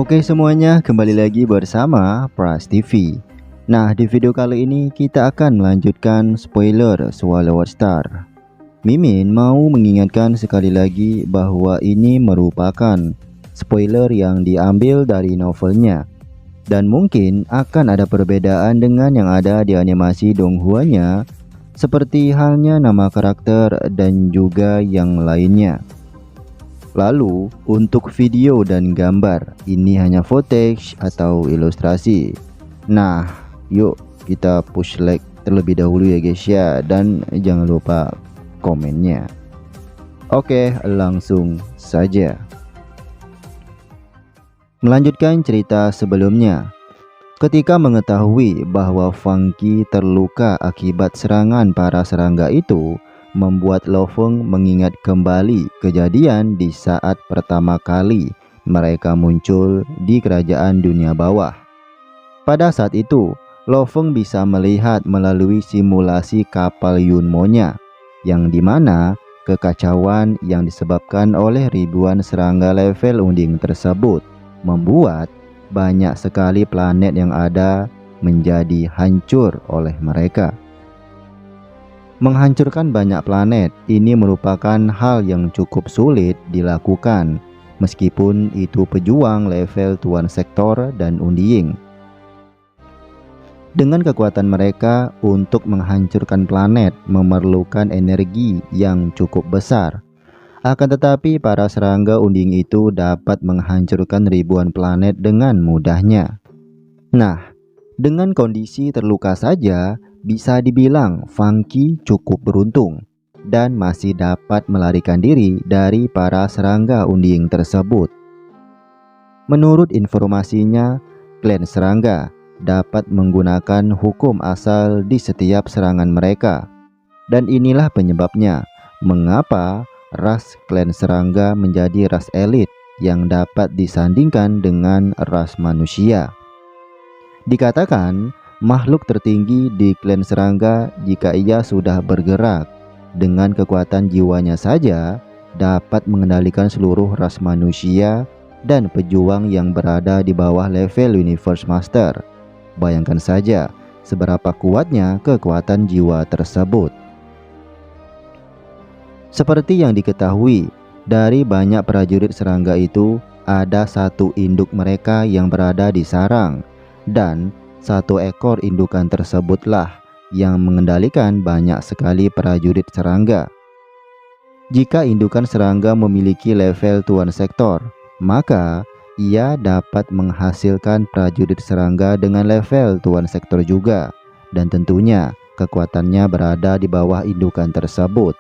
Oke semuanya, kembali lagi bersama Pras TV. Nah, di video kali ini kita akan melanjutkan spoiler Swallow Star. Mimin mau mengingatkan sekali lagi bahwa ini merupakan spoiler yang diambil dari novelnya, dan mungkin akan ada perbedaan dengan yang ada di animasi Donghua-nya, seperti halnya nama karakter dan juga yang lainnya. Lalu untuk video dan gambar, ini hanya footage atau ilustrasi. Nah, yuk kita push like terlebih dahulu ya guys ya, dan jangan lupa komennya. Oke, langsung saja. Melanjutkan cerita sebelumnya. Ketika mengetahui bahwa Funky terluka akibat serangan para serangga itu, membuat Lo Feng mengingat kembali kejadian di saat pertama kali mereka muncul di kerajaan dunia bawah. Pada saat itu, Lo Feng bisa melihat melalui simulasi kapal Yunmo-nya, yang dimana kekacauan yang disebabkan oleh ribuan serangga level unding tersebut membuat banyak sekali planet yang ada menjadi hancur oleh mereka. Menghancurkan banyak planet ini merupakan hal yang cukup sulit dilakukan, meskipun itu pejuang level Tuan Sektor dan Unding. Dengan kekuatan mereka untuk menghancurkan planet memerlukan energi yang cukup besar. Akan tetapi para serangga unding itu dapat menghancurkan ribuan planet dengan mudahnya. Nah, dengan kondisi terluka saja, bisa dibilang Funky cukup beruntung dan masih dapat melarikan diri dari para serangga unding tersebut. Menurut informasinya, klan serangga dapat menggunakan hukum asal di setiap serangan mereka. Dan inilah penyebabnya mengapa ras klan serangga menjadi ras elit yang dapat disandingkan dengan ras manusia. Dikatakan makhluk tertinggi di klan serangga jika ia sudah bergerak dengan kekuatan jiwanya saja dapat mengendalikan seluruh ras manusia dan pejuang yang berada di bawah level Universe Master. Bayangkan saja seberapa kuatnya kekuatan jiwa tersebut. Seperti yang diketahui, dari banyak prajurit serangga itu ada satu induk mereka yang berada di sarang, dan satu ekor indukan tersebutlah yang mengendalikan banyak sekali prajurit serangga. Jika indukan serangga memiliki level Tuan Sektor, maka ia dapat menghasilkan prajurit serangga dengan level Tuan Sektor juga, dan tentunya kekuatannya berada di bawah indukan tersebut.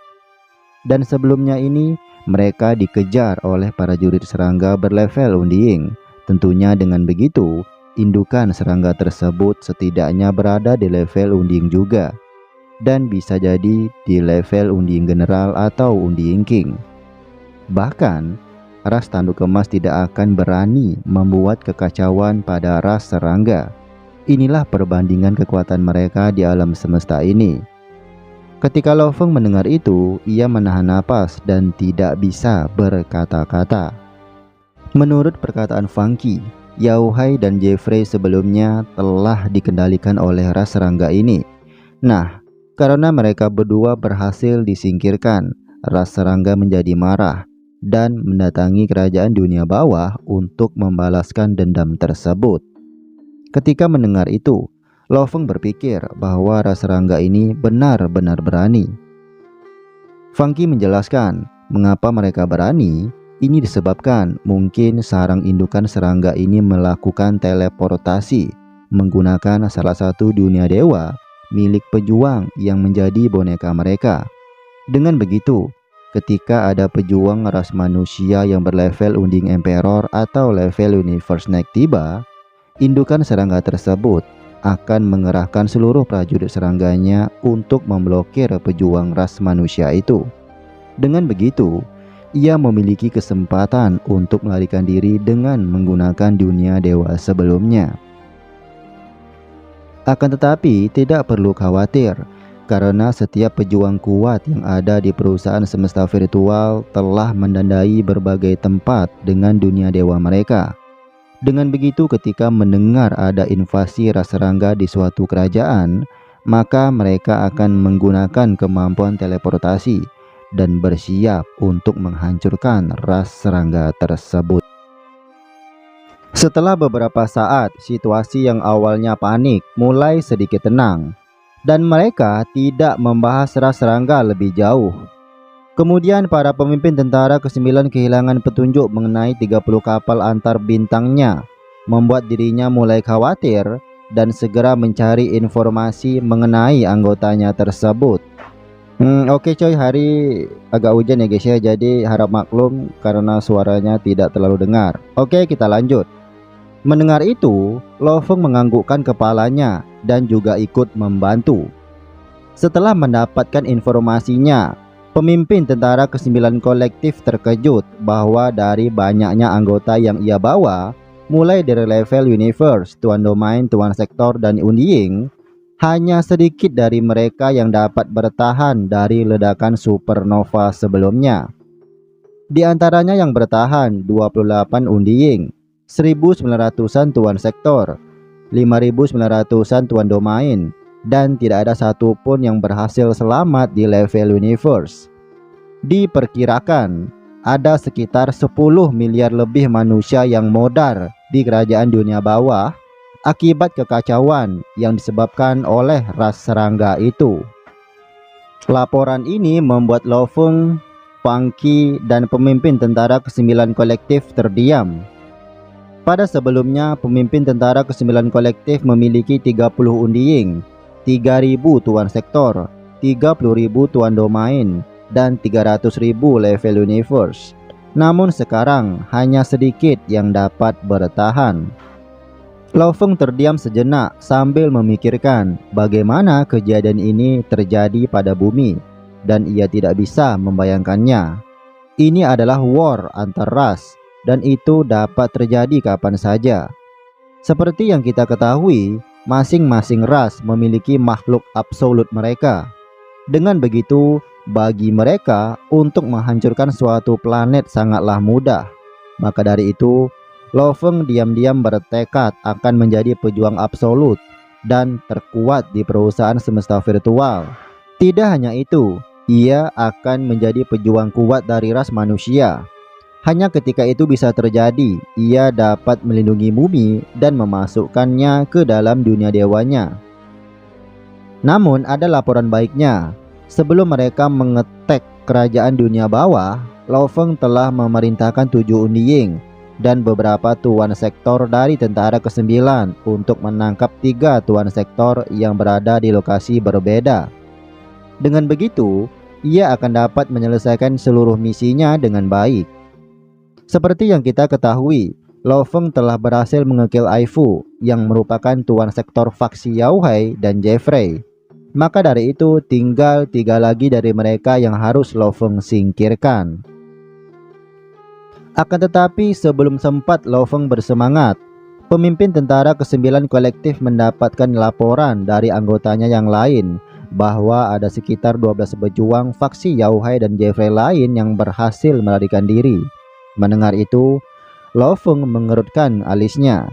Dan sebelumnya ini mereka dikejar oleh prajurit serangga berlevel unding. Tentunya dengan begitu indukan serangga tersebut setidaknya berada di level unding juga, dan bisa jadi di level unding general atau unding king. Bahkan ras tanduk emas tidak akan berani membuat kekacauan pada ras serangga. Inilah perbandingan kekuatan mereka di alam semesta ini. Ketika Lo Feng mendengar itu, ia menahan napas dan tidak bisa berkata-kata. Menurut perkataan Funky, Yao Hai dan Jeffrey sebelumnya telah dikendalikan oleh ras serangga ini. Nah, karena mereka berdua berhasil disingkirkan, ras serangga menjadi marah dan mendatangi kerajaan dunia bawah untuk membalaskan dendam tersebut. Ketika mendengar itu, Lo Feng berpikir bahwa ras serangga ini benar-benar berani. Funky menjelaskan mengapa mereka berani. Ini disebabkan mungkin sarang indukan serangga ini melakukan teleportasi menggunakan salah satu dunia dewa milik pejuang yang menjadi boneka mereka. Dengan begitu, ketika ada pejuang ras manusia yang berlevel unding emperor atau level universe neck tiba, indukan serangga tersebut akan mengerahkan seluruh prajurit serangganya untuk memblokir pejuang ras manusia itu. Dengan begitu, ia memiliki kesempatan untuk melarikan diri dengan menggunakan dunia dewa sebelumnya. Akan tetapi tidak perlu khawatir, karena setiap pejuang kuat yang ada di perusahaan semesta virtual telah mendandai berbagai tempat dengan dunia dewa mereka. Dengan begitu, ketika mendengar ada invasi ras serangga di suatu kerajaan, maka mereka akan menggunakan kemampuan teleportasi dan bersiap untuk menghancurkan ras serangga tersebut. Setelah beberapa saat, situasi yang awalnya panik mulai sedikit tenang, dan mereka tidak membahas ras serangga lebih jauh. Kemudian para pemimpin tentara ke-9 kehilangan petunjuk mengenai 30 kapal antar bintangnya, membuat dirinya mulai khawatir dan segera mencari informasi mengenai anggotanya tersebut. Oke coy, hari agak hujan ya guys ya, jadi harap maklum karena suaranya tidak terlalu dengar. Oke, kita lanjut. Mendengar itu, Lo Feng menganggukkan kepalanya dan juga ikut membantu. Setelah mendapatkan informasinya, pemimpin tentara ke-9 kolektif terkejut bahwa dari banyaknya anggota yang ia bawa, mulai dari level universe, tuan domain, tuan sektor, dan Undiying, hanya sedikit dari mereka yang dapat bertahan dari ledakan supernova sebelumnya. Di antaranya yang bertahan 28 Undiying, 1900-an tuan sektor, 5900-an tuan domain, dan tidak ada satupun yang berhasil selamat di level universe. Diperkirakan ada sekitar 10 miliar lebih manusia yang modar di kerajaan dunia bawah akibat kekacauan yang disebabkan oleh ras serangga itu. Laporan ini membuat Lo Feng, Funky, dan pemimpin tentara ke-9 kolektif terdiam. Pada sebelumnya, pemimpin tentara ke-9 kolektif memiliki 30 Undiying, 3.000 tuan sektor, 30.000 tuan domain, dan 300.000 level universe. Namun sekarang hanya sedikit yang dapat bertahan. Lo Feng terdiam sejenak sambil memikirkan bagaimana kejadian ini terjadi pada bumi, dan ia tidak bisa membayangkannya. Ini adalah war antar ras, dan itu dapat terjadi kapan saja. Seperti yang kita ketahui, masing-masing ras memiliki makhluk absolut mereka. Dengan begitu, bagi mereka untuk menghancurkan suatu planet sangatlah mudah. Maka dari itu, Lo Feng diam-diam bertekad akan menjadi pejuang absolut dan terkuat di perusahaan semesta virtual. Tidak hanya itu, ia akan menjadi pejuang kuat dari ras manusia. Hanya ketika itu bisa terjadi, ia dapat melindungi bumi dan memasukkannya ke dalam dunia dewanya. Namun ada laporan baiknya. Sebelum mereka mengetek kerajaan dunia bawah, Lo Feng telah memerintahkan 7 Undiying dan beberapa tuan sektor dari tentara ke-9 untuk menangkap 3 tuan sektor yang berada di lokasi berbeda. Dengan begitu, ia akan dapat menyelesaikan seluruh misinya dengan baik. Seperti yang kita ketahui, Lo Feng telah berhasil mengekil Aifu yang merupakan tuan sektor faksi Yaohai dan Jeffrey. Maka dari itu tinggal 3 lagi dari mereka yang harus Lo Feng singkirkan. Akan tetapi sebelum sempat Lo Feng bersemangat, pemimpin tentara ke-9 kolektif mendapatkan laporan dari anggotanya yang lain bahwa ada sekitar 12 pejuang faksi Yaohai dan Jeffrey lain yang berhasil melarikan diri. Mendengar itu, Lo Feng mengerutkan alisnya.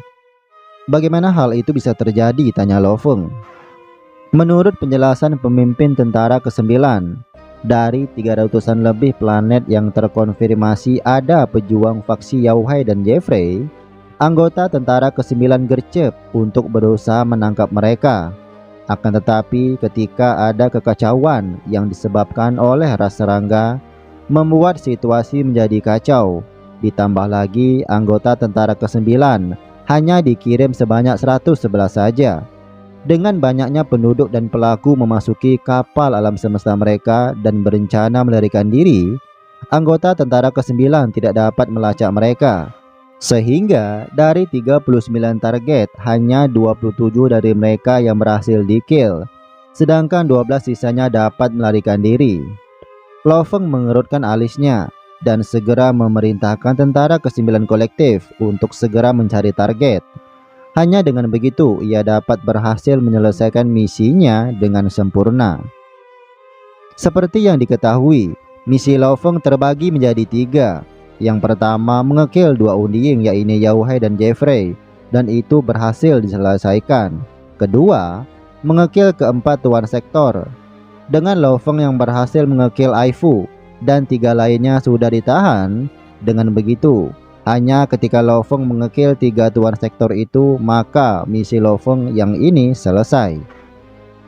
Bagaimana hal itu bisa terjadi? Tanya Lo Feng. Menurut penjelasan pemimpin tentara ke-9, dari 300-an lebih planet yang terkonfirmasi ada pejuang faksi Yaohai dan Jeffrey, anggota tentara ke-9 gercep untuk berusaha menangkap mereka. Akan tetapi ketika ada kekacauan yang disebabkan oleh ras serangga, membuat situasi menjadi kacau. Ditambah lagi anggota tentara ke-9 hanya dikirim sebanyak 111 saja. Dengan banyaknya penduduk dan pelaku memasuki kapal alam semesta mereka dan berencana melarikan diri, anggota tentara ke-9 tidak dapat melacak mereka. Sehingga dari 39 target, hanya 27 dari mereka yang berhasil di-kill, sedangkan 12 sisanya dapat melarikan diri. Lo Feng mengerutkan alisnya dan segera memerintahkan tentara ke-9 kolektif untuk segera mencari target. Hanya dengan begitu ia dapat berhasil menyelesaikan misinya dengan sempurna. Seperti yang diketahui, misi Lo Feng terbagi menjadi 3. Yang pertama mengekill dua undying yaitu Yao Hai dan Jeffrey, dan itu berhasil diselesaikan. Kedua, mengekill keempat tuan sektor dengan Lo Feng yang berhasil mengekill Aifu dan tiga lainnya sudah ditahan. Dengan begitu, hanya ketika Lo Feng mengekill tiga tuan sektor itu, maka misi Lo Feng yang ini selesai.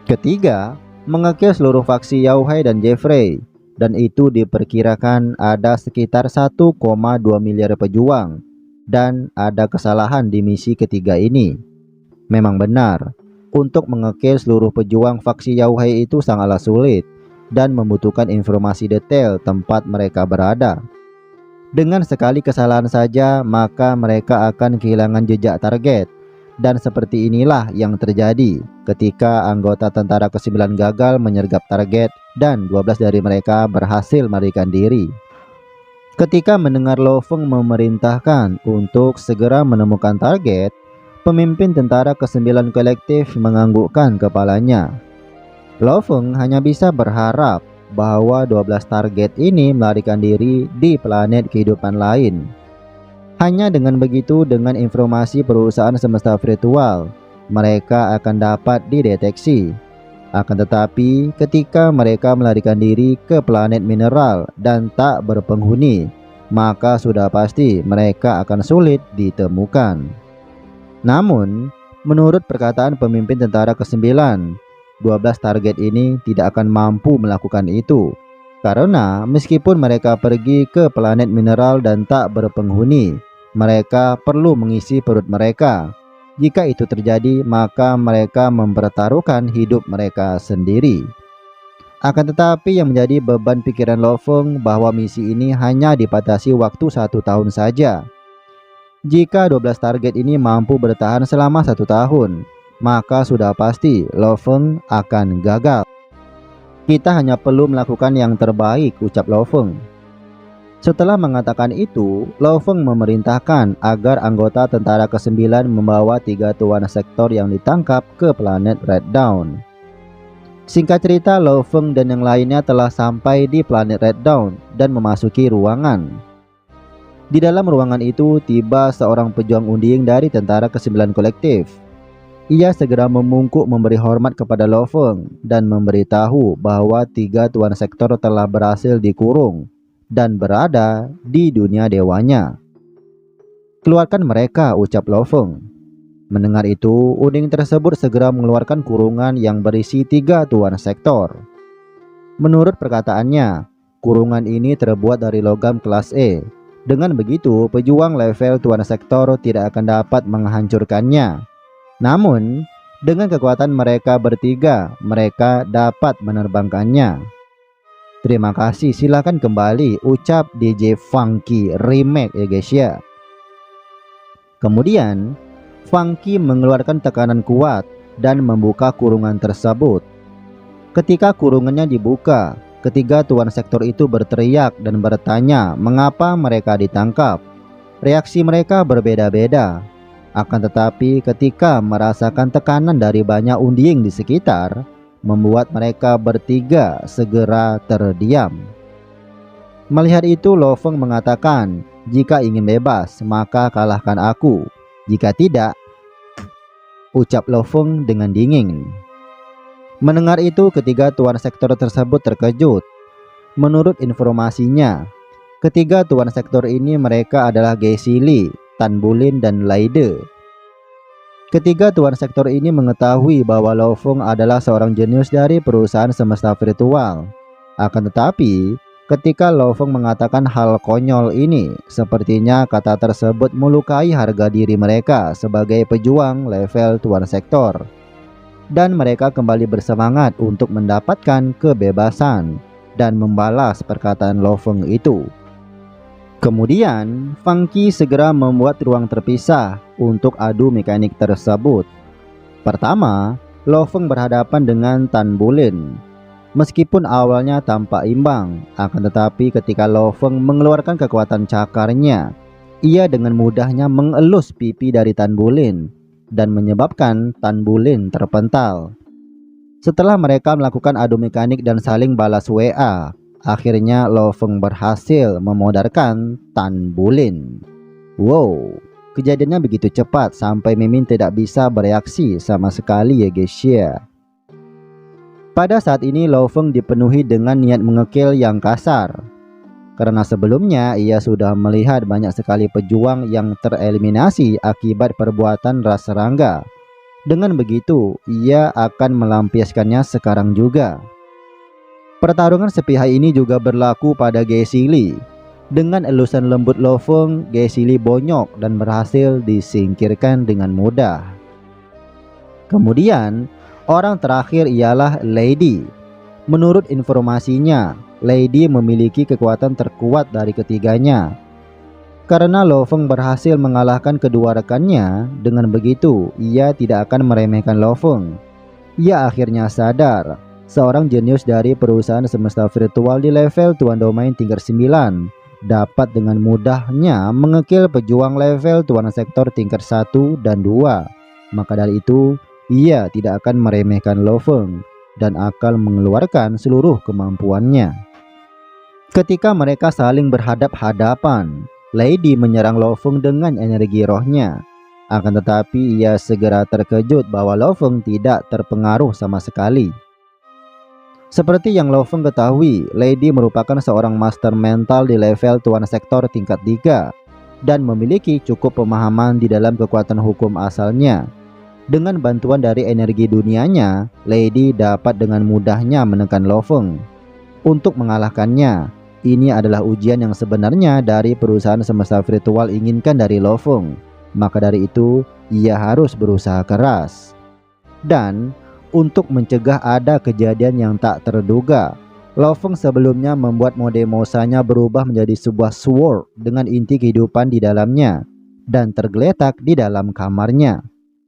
Ketiga, mengekill seluruh faksi Yao Hai dan Jeffrey, dan itu diperkirakan ada sekitar 1,2 miliar pejuang, dan ada kesalahan di misi ketiga ini. Memang benar, untuk mengekill seluruh pejuang faksi Yao Hai itu sangatlah sulit dan membutuhkan informasi detail tempat mereka berada. Dengan sekali kesalahan saja, maka mereka akan kehilangan jejak target. Dan seperti inilah yang terjadi ketika anggota tentara ke-9 gagal menyergap target dan 12 dari mereka berhasil melarikan diri. Ketika mendengar Lo Feng memerintahkan untuk segera menemukan target, pemimpin tentara ke-9 kolektif menganggukkan kepalanya. Lo Feng hanya bisa berharap bahwa 12 target ini melarikan diri di planet kehidupan lain. Hanya dengan begitu, dengan informasi perusahaan semesta virtual, mereka akan dapat dideteksi. Akan tetapi, ketika mereka melarikan diri ke planet mineral dan tak berpenghuni, maka sudah pasti mereka akan sulit ditemukan. Namun, menurut perkataan pemimpin tentara ke-9, 12 target ini tidak akan mampu melakukan itu. Karena meskipun mereka pergi ke planet mineral dan tak berpenghuni, mereka perlu mengisi perut mereka. Jika itu terjadi, maka mereka mempertaruhkan hidup mereka sendiri. Akan tetapi yang menjadi beban pikiran Lo Feng bahwa misi ini hanya dibatasi waktu 1 tahun saja. Jika 12 target ini mampu bertahan selama 1 tahun, maka sudah pasti Lo Feng akan gagal. Kita hanya perlu melakukan yang terbaik, ucap Lo Feng. Setelah mengatakan itu, Lo Feng memerintahkan agar anggota tentara ke-9 membawa 3 tuan sektor yang ditangkap ke planet Red Dawn. Singkat cerita, Lo Feng dan yang lainnya telah sampai di planet Red Dawn dan memasuki ruangan. Di dalam ruangan itu tiba seorang pejuang undying dari tentara ke-9 kolektif. Ia segera memungkuk memberi hormat kepada Lo Feng dan memberitahu bahwa 3 tuan sektor telah berhasil dikurung dan berada di dunia dewanya. Keluarkan mereka, ucap Lo Feng. Mendengar itu, undying tersebut segera mengeluarkan kurungan yang berisi 3 tuan sektor. Menurut perkataannya, kurungan ini terbuat dari logam kelas E. Dengan begitu, pejuang level tuan sektor tidak akan dapat menghancurkannya. Namun, dengan kekuatan mereka bertiga, mereka dapat menerbangkannya. Terima kasih, silakan kembali, ucap DJ Funky Remake ya guys ya. Kemudian, Funky mengeluarkan tekanan kuat dan membuka kurungan tersebut. Ketika kurungannya dibuka, ketiga tuan sektor itu berteriak dan bertanya mengapa mereka ditangkap. Reaksi mereka berbeda-beda. Akan tetapi ketika merasakan tekanan dari banyak undying di sekitar, membuat mereka bertiga segera terdiam. Melihat itu, Lo Feng mengatakan, jika ingin bebas, maka kalahkan aku. Jika tidak, ucap Lo Feng dengan dingin. Mendengar itu, ketiga tuan sektor tersebut terkejut. Menurut informasinya, ketiga tuan sektor ini mereka adalah Gacy Li, Tan Bulin, dan Laide. Ketiga tuan sektor ini mengetahui bahwa Lo Feng adalah seorang jenius dari perusahaan semesta virtual. Akan tetapi, ketika Lo Feng mengatakan hal konyol ini, sepertinya kata tersebut melukai harga diri mereka sebagai pejuang level tuan sektor. Dan mereka kembali bersemangat untuk mendapatkan kebebasan dan membalas perkataan Lo Feng itu. Kemudian, Funky segera membuat ruang terpisah untuk adu mekanik tersebut. Pertama, Lo Feng berhadapan dengan Tan Bulin. Meskipun awalnya tampak imbang, akan tetapi ketika Lo Feng mengeluarkan kekuatan cakarnya, ia dengan mudahnya mengelus pipi dari Tan Bulin dan menyebabkan Tan Bulin terpental. Setelah mereka melakukan adu mekanik dan saling balas WA, Akhirnya Lo Feng berhasil memodarkan Tan Bulin. Wow, kejadiannya begitu cepat sampai Mimin tidak bisa bereaksi sama sekali ya guys ya. Pada saat ini Lo Feng dipenuhi dengan niat mengekil yang kasar. Karena sebelumnya ia sudah melihat banyak sekali pejuang yang tereliminasi akibat perbuatan ras serangga. Dengan begitu, ia akan melampiaskannya sekarang juga. Pertarungan sepihak ini juga berlaku pada Gacy Lee. Dengan elusan lembut Lo Feng, Gacy Lee bonyok dan berhasil disingkirkan dengan mudah. Kemudian, orang terakhir ialah Lady. Menurut informasinya, Lady memiliki kekuatan terkuat dari ketiganya. Karena Lo Feng berhasil mengalahkan kedua rekannya, dengan begitu ia tidak akan meremehkan Lo Feng. Ia akhirnya sadar, seorang jenius dari perusahaan semesta virtual di level Tuan Domain tingkat 9 dapat dengan mudahnya mengekil pejuang level Tuan Sektor tingkat 1 dan 2. Maka dari itu, ia tidak akan meremehkan Lo Feng dan akan mengeluarkan seluruh kemampuannya. Ketika mereka saling berhadap-hadapan, Lady menyerang Lo Feng dengan energi rohnya. Akan tetapi ia segera terkejut bahwa Lo Feng tidak terpengaruh sama sekali. Seperti yang Lo Feng ketahui, Lady merupakan seorang master mental di level Tuan Sektor tingkat 3 dan memiliki cukup pemahaman di dalam kekuatan hukum asalnya. Dengan bantuan dari energi dunianya, Lady dapat dengan mudahnya menekan Lo Feng. Untuk mengalahkannya, ini adalah ujian yang sebenarnya dari perusahaan semesta virtual inginkan dari Lo Feng. Maka dari itu, ia harus berusaha keras. Dan untuk mencegah ada kejadian yang tak terduga, Lo Feng sebelumnya membuat mode Mosanya berubah menjadi sebuah sword dengan inti kehidupan di dalamnya dan tergeletak di dalam kamarnya.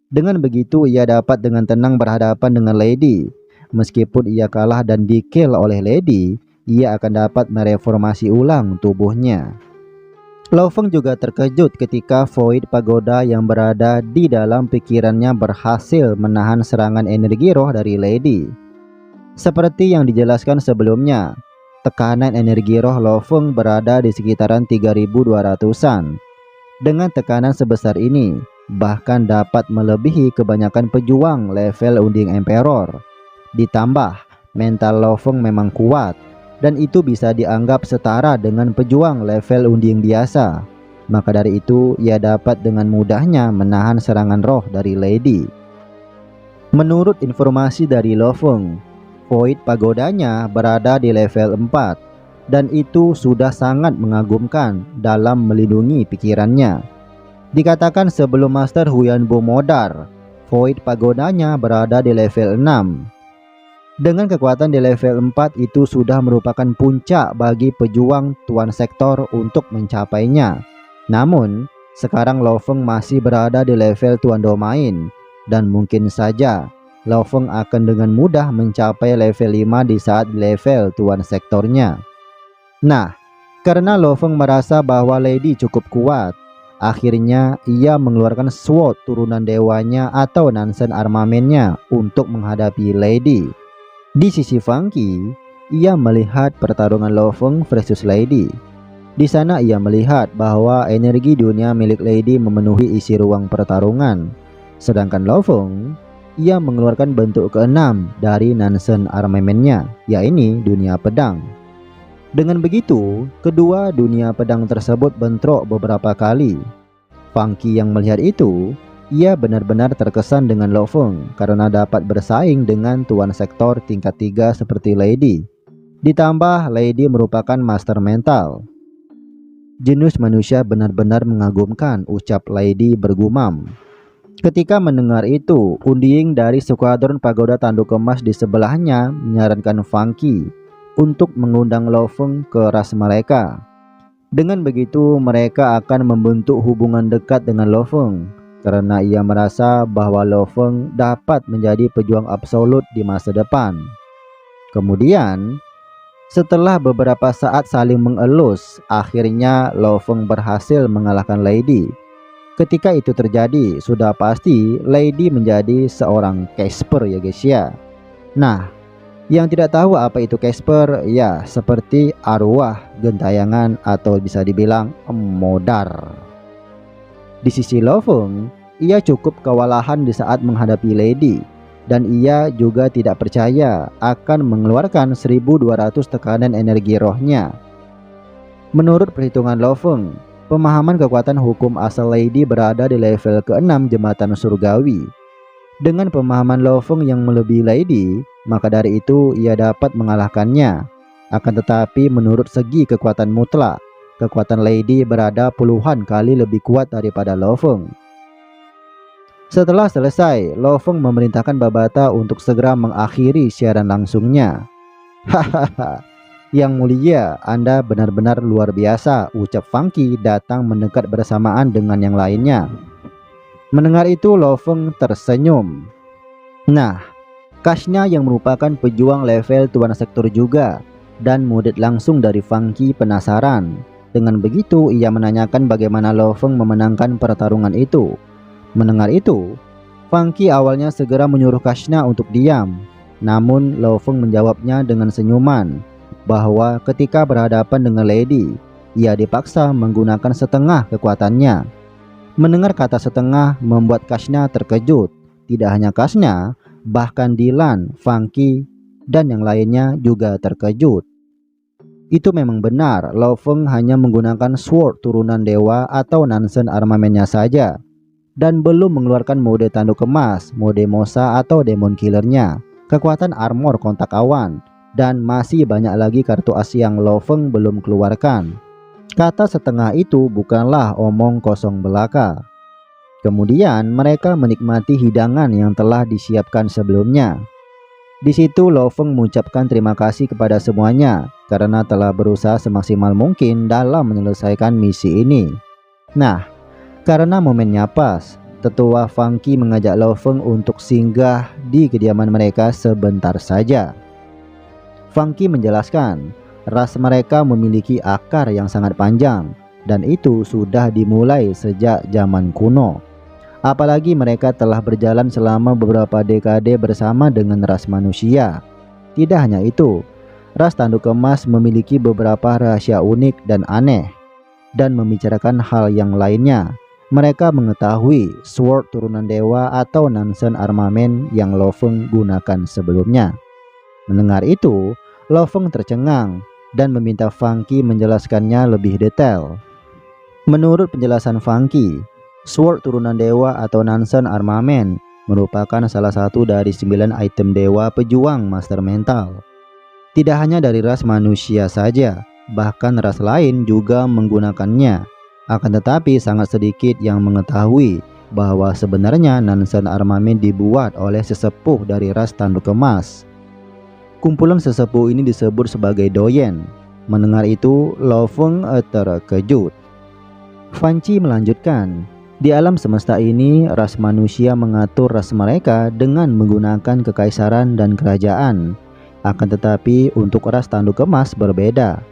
Dengan begitu, ia dapat dengan tenang berhadapan dengan Lady. Meskipun ia kalah dan di-kill oleh Lady, ia akan dapat mereformasi ulang tubuhnya. Lo Feng juga terkejut ketika Void Pagoda yang berada di dalam pikirannya berhasil menahan serangan energi roh dari Lady. Seperti yang dijelaskan sebelumnya, tekanan energi roh Lo Feng berada di sekitaran 3200-an. Dengan tekanan sebesar ini, bahkan dapat melebihi kebanyakan pejuang level Unding Emperor. Ditambah, mental Lo Feng memang kuat, dan itu bisa dianggap setara dengan pejuang level unding biasa. Maka dari itu, ia dapat dengan mudahnya menahan serangan roh dari Lady. Menurut informasi dari Lo Feng, Void Pagodanya berada di level 4, dan itu sudah sangat mengagumkan dalam melindungi pikirannya. Dikatakan sebelum Master Huyanbo modar, Void Pagodanya berada di level 6. Dengan kekuatan di level 4 itu sudah merupakan puncak bagi pejuang Tuan Sektor untuk mencapainya. Namun, sekarang Lo Feng masih berada di level Tuan Domain, dan mungkin saja Lo Feng akan dengan mudah mencapai level 5 di saat level Tuan Sektornya. Nah, karena Lo Feng merasa bahwa Lady cukup kuat, akhirnya ia mengeluarkan sword turunan dewanya atau Nansen armamennya untuk menghadapi Lady. Di sisi Funky, ia melihat pertarungan Lo Feng versus Lady. Di sana ia melihat bahwa energi dunia milik Lady memenuhi isi ruang pertarungan. Sedangkan Lo Feng, ia mengeluarkan bentuk keenam dari Nansen armamennya, yaitu dunia pedang. Dengan begitu, kedua dunia pedang tersebut bentrok beberapa kali. Funky yang melihat itu, ia benar-benar terkesan dengan Lo Feng karena dapat bersaing dengan Tuan Sektor tingkat 3 seperti Lady. Ditambah Lady merupakan master mental. Jenius manusia benar-benar mengagumkan, ucap Lady bergumam. Ketika mendengar itu, Unding dari skuadron Pagoda Tanduk Emas di sebelahnya menyarankan Funky untuk mengundang Lo Feng ke ras mereka. Dengan begitu, mereka akan membentuk hubungan dekat dengan Lo Feng, karena ia merasa bahwa Lo Feng dapat menjadi pejuang absolut di masa depan. Kemudian, setelah beberapa saat saling mengelus, akhirnya Lo Feng berhasil mengalahkan Lady. Ketika itu terjadi, sudah pasti Lady menjadi seorang Casper ya guys ya. Nah, Yang tidak tahu apa itu Casper, ya seperti arwah gentayangan atau bisa dibilang modar. Di sisi Lovung, ia cukup kewalahan di saat menghadapi Lady, dan ia juga tidak percaya akan mengeluarkan 1200 tekanan energi rohnya. Menurut perhitungan Lovung, pemahaman kekuatan hukum asal Lady berada di level ke-6 jembatan surgawi. Dengan pemahaman Lovung yang melebihi Lady, maka dari itu ia dapat mengalahkannya. Akan tetapi menurut segi kekuatan mutlak, kekuatan Lady berada puluhan kali lebih kuat daripada Lovung. Setelah selesai, Lovung memerintahkan Babata untuk segera mengakhiri siaran langsungnya. Hahaha, Yang Mulia, Anda benar-benar luar biasa, ucap Funky datang mendekat bersamaan dengan yang lainnya. Mendengar itu, Lovung tersenyum. Nah, Kashna yang merupakan pejuang level Tuan Sektor juga, dan murid langsung dari Funky penasaran. Dengan begitu, ia menanyakan bagaimana Lovung memenangkan pertarungan itu. Mendengar itu, Funky awalnya segera menyuruh Kashna untuk diam. Namun, Lovung menjawabnya dengan senyuman, bahwa ketika berhadapan dengan Lady, ia dipaksa menggunakan setengah kekuatannya. Mendengar kata setengah membuat Kashna terkejut. Tidak hanya Kashna, bahkan Dylan, Funky, dan yang lainnya juga terkejut. Itu memang benar, Lovung hanya menggunakan sword turunan dewa atau Nansen armamennya saja, dan belum mengeluarkan mode tanduk emas, mode Mosa atau Demon Killernya, kekuatan armor kontak awan, dan masih banyak lagi kartu as yang Lovung belum keluarkan. Kata setengah itu bukanlah omong kosong belaka. Kemudian mereka menikmati hidangan yang telah disiapkan sebelumnya. Di situ Lovung mengucapkan terima kasih kepada semuanya karena telah berusaha semaksimal mungkin dalam menyelesaikan misi ini. Nah, karena momennya pas, tetua Funky mengajak Lovung untuk singgah di kediaman mereka sebentar saja. Funky menjelaskan, ras mereka memiliki akar yang sangat panjang, dan itu sudah dimulai sejak zaman kuno. Apalagi mereka telah berjalan selama beberapa dekade bersama dengan ras manusia. Tidak hanya itu, ras tanduk emas memiliki beberapa rahasia unik dan aneh. Dan membicarakan hal yang lainnya, mereka mengetahui sword turunan dewa atau Nansen armamen yang Lovung gunakan sebelumnya. Mendengar itu, Lovung tercengang dan meminta Funky menjelaskannya lebih detail. Menurut penjelasan Funky, sword turunan dewa atau Nansen armamen merupakan salah satu dari 9 item dewa pejuang master mental. Tidak hanya dari ras manusia saja, bahkan ras lain juga menggunakannya. Akan tetapi sangat sedikit yang mengetahui bahwa sebenarnya Nansen armamen dibuat oleh sesepuh dari ras tanduk emas. Kumpulan sesepuh ini disebut sebagai Doyen. Mendengar itu, Lovung terkejut. Funky melanjutkan, di alam semesta ini, ras manusia mengatur ras mereka dengan menggunakan kekaisaran dan kerajaan. Akan tetapi untuk ras tanduk emas berbeda.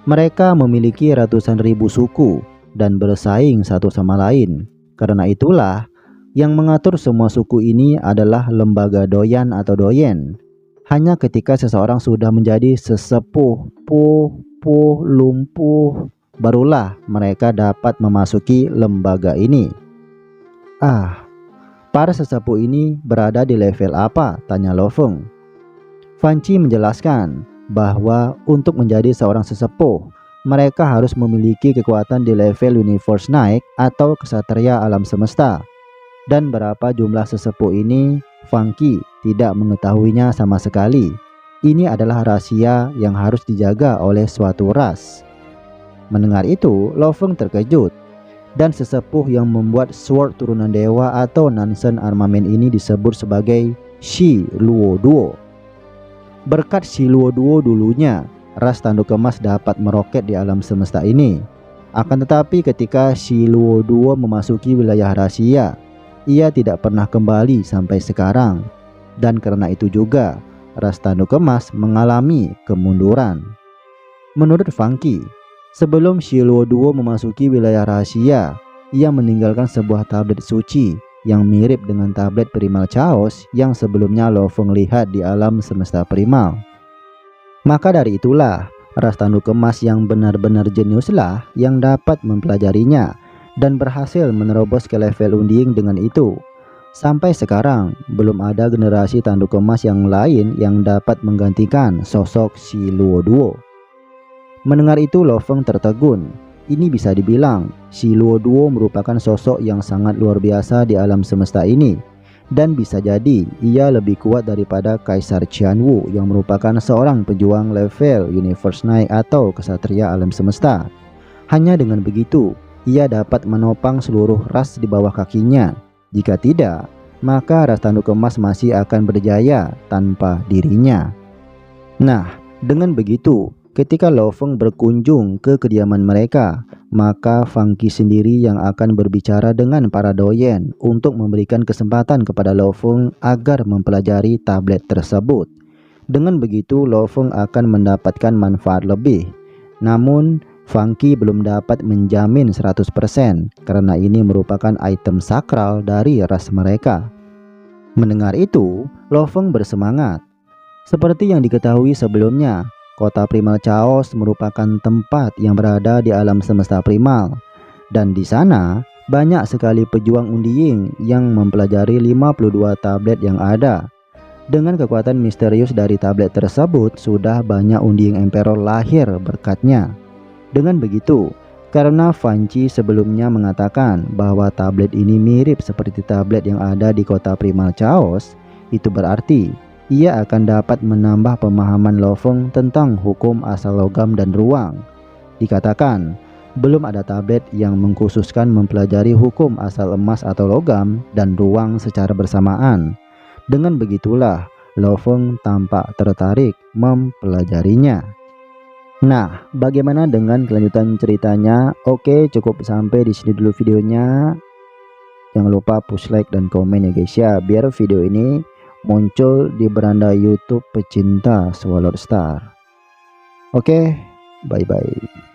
Mereka memiliki ratusan ribu suku dan bersaing satu sama lain. Karena itulah, yang mengatur semua suku ini adalah lembaga Doyan atau Doyen. Hanya ketika seseorang sudah menjadi sesepuh, lumpuh, barulah mereka dapat memasuki lembaga ini. Para sesepuh ini berada di level apa? Tanya Lovung. Funky menjelaskan bahwa untuk menjadi seorang sesepuh, mereka harus memiliki kekuatan di level Universe Night atau kesatria alam semesta. Dan berapa jumlah sesepuh ini, Funky tidak mengetahuinya sama sekali. Ini adalah rahasia yang harus dijaga oleh suatu ras. Mendengar itu, Lovung terkejut. Dan sesepuh yang membuat sword turunan dewa atau Nansen armamen ini disebut sebagai Shi Luo Duo. Berkat Shi Luo Duo dulunya, ras tanduk emas dapat meroket di alam semesta ini. Akan tetapi ketika Shi Luo Duo memasuki wilayah rahasia, ia tidak pernah kembali sampai sekarang. Dan karena itu juga, ras tanduk emas mengalami kemunduran. Menurut Funky, sebelum Shi Luo Duo memasuki wilayah rahasia, ia meninggalkan sebuah tablet suci yang mirip dengan tablet Primal Chaos yang sebelumnya Lo Feng lihat di alam semesta primal. Maka dari itulah, ras tanduk emas yang benar-benar jeniuslah yang dapat mempelajarinya dan berhasil menerobos ke level Unding dengan itu. Sampai sekarang, belum ada generasi tanduk emas yang lain yang dapat menggantikan sosok si Luo Duo. Mendengar itu, Lo Feng tertegun. Ini bisa dibilang, si Luo Duo merupakan sosok yang sangat luar biasa di alam semesta ini. Dan bisa jadi, ia lebih kuat daripada Kaisar Qianwu yang merupakan seorang pejuang level Universe Night atau kesatria alam semesta. Hanya dengan begitu, ia dapat menopang seluruh ras di bawah kakinya. Jika tidak, maka ras tanduk emas masih akan berjaya tanpa dirinya. Nah, dengan begitu, ketika Lo Feng berkunjung ke kediaman mereka, maka Fang Qi sendiri yang akan berbicara dengan para doyen untuk memberikan kesempatan kepada Lo Feng agar mempelajari tablet tersebut. Dengan begitu, Lo Feng akan mendapatkan manfaat lebih. Namun, Fang Qi belum dapat menjamin 100% karena ini merupakan item sakral dari ras mereka. Mendengar itu, Lo Feng bersemangat. Seperti yang diketahui sebelumnya, kota Primal Chaos merupakan tempat yang berada di alam semesta primal, dan di sana banyak sekali pejuang Unding yang mempelajari 52 tablet yang ada. Dengan kekuatan misterius dari tablet tersebut, sudah banyak Unding Emperor lahir berkatnya. Dengan begitu, karena Fan Qi sebelumnya mengatakan bahwa tablet ini mirip seperti tablet yang ada di kota Primal Chaos, itu berarti ia akan dapat menambah pemahaman Lo Feng tentang hukum asal logam dan ruang. Dikatakan, belum ada tablet yang mengkhususkan mempelajari hukum asal emas atau logam dan ruang secara bersamaan. Dengan begitulah, Lo Feng tampak tertarik mempelajarinya. Nah, bagaimana dengan kelanjutan ceritanya? Oke, cukup sampai di sini dulu videonya. Jangan lupa push like dan komen ya guys ya, biar video ini muncul di beranda YouTube pecinta Sword Star. Oke, bye bye.